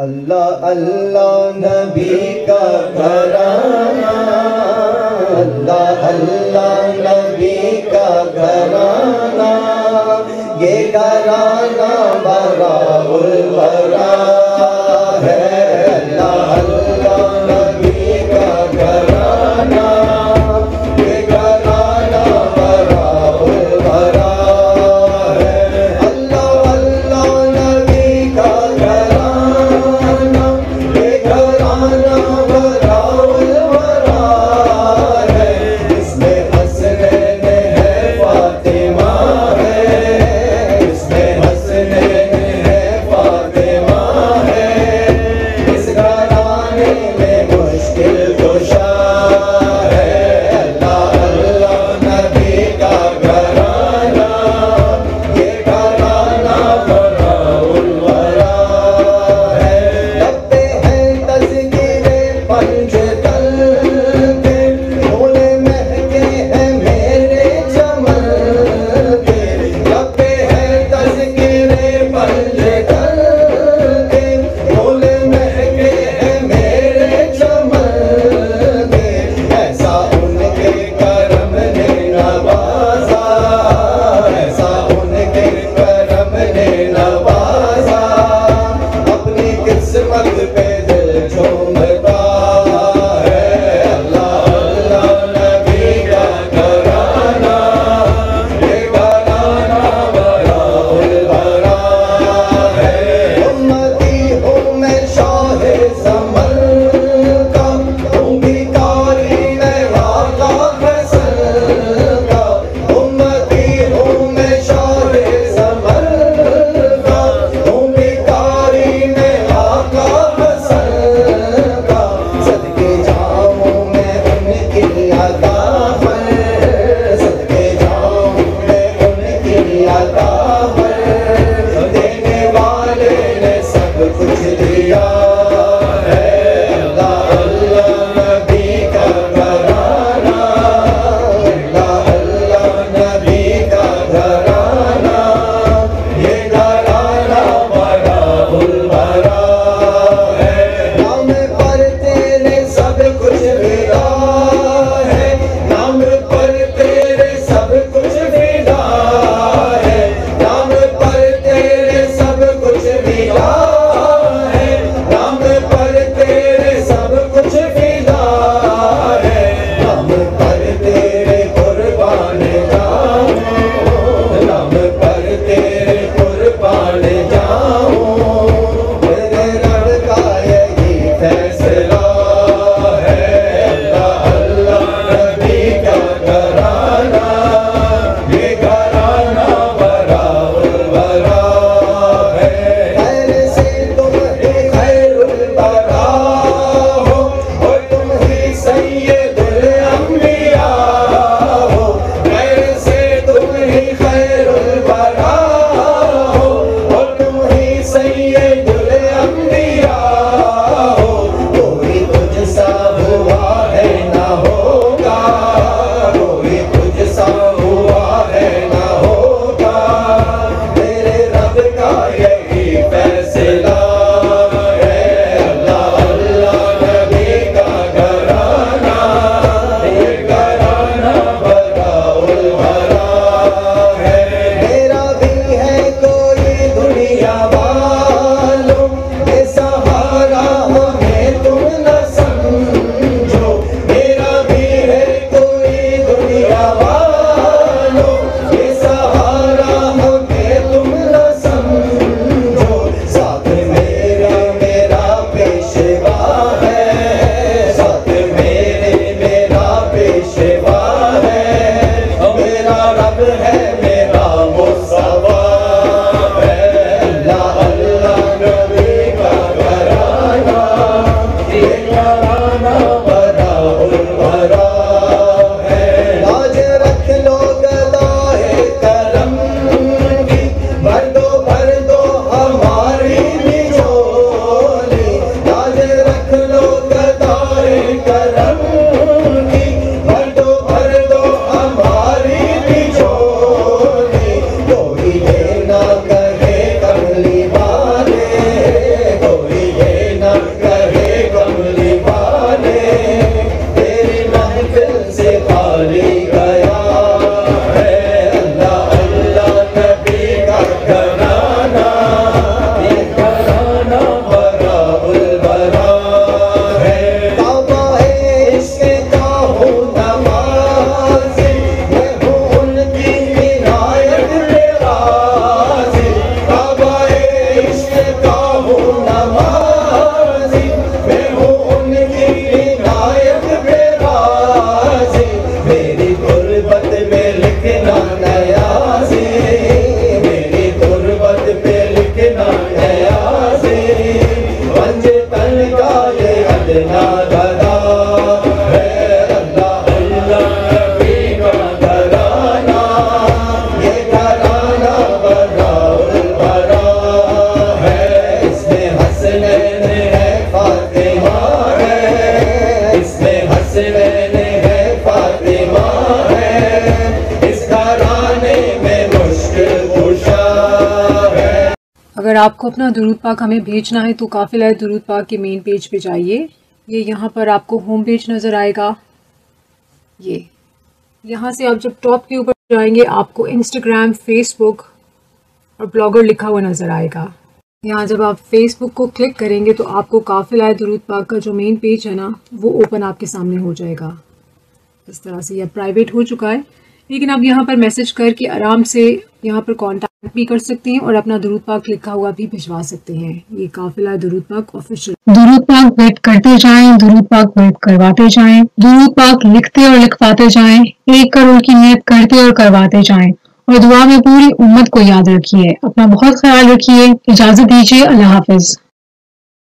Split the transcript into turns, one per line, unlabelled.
अल्लाह अल्लाह नबी का घराना, अल्लाह अल्लाह नबी का घराना, ये घराना बराउल बरा है। अल्लाह अल्लाह नबी का घराना, ये घराना बराउल बरा है। अल्लाह अल्लाह नबी का घराना, ये घराना बराउल बरा है। इसमें हसनैन है, फातिमा है, इसमें हसनैन है, फातिमा है। इस घराने में मुश्किल कुशा है। अल्लाह अल्लाह नबी का घराना, ये घराना बराउल बरा है। लब्बे हैं तज़किरे पंजतन के, फूले महके हैं मेरे चमन के। लब्बे हैं तज़किरे पंजतन के, फूले महके हैं मेरे चमन के। ऐसा उनके करम ने नवाजा, ऐसा उनके करम ने नवाजा। अपनी किस्मत पे दिल झूमता है। अल्लाह अल्लाह नबी का घराना, ये घराना बराउल बरा है।
अगर आपको अपना दुरूद पाक हमें भेजना है तो काफिला दुरूद पाक के मेन पेज पे जाइए। ये यहाँ पर आपको होम पेज नज़र आएगा। ये यहाँ से आप जब टॉप के ऊपर जाएंगे आपको इंस्टाग्राम, फेसबुक और ब्लॉगर लिखा हुआ नज़र आएगा। यहाँ जब आप फेसबुक को क्लिक करेंगे तो आपको काफिला दुरूद पाक का जो मेन पेज है ना वो ओपन आपके सामने हो जाएगा। इस तरह से यह प्राइवेट हो चुका है, लेकिन आप यहाँ पर मैसेज करके आराम से यहाँ पर कांटेक्ट भी कर सकते हैं और अपना दुरूद पाक लिखा हुआ भी भिजवा सकते हैं। ये काफिला दुरूद पाक ऑफिशियल। दुरूद पाक वेट करते जाएं, दुरूद पाक वेट करवाते जाएं, दुरूद पाक लिखते और लिखवाते जाएं, 1 करोड़ की नियत करते और करवाते जाएं और दुआ में पूरी उम्मत को याद रखिए। अपना बहुत ख्याल रखिए। इजाजत दीजिए। अल्लाह हाफिज।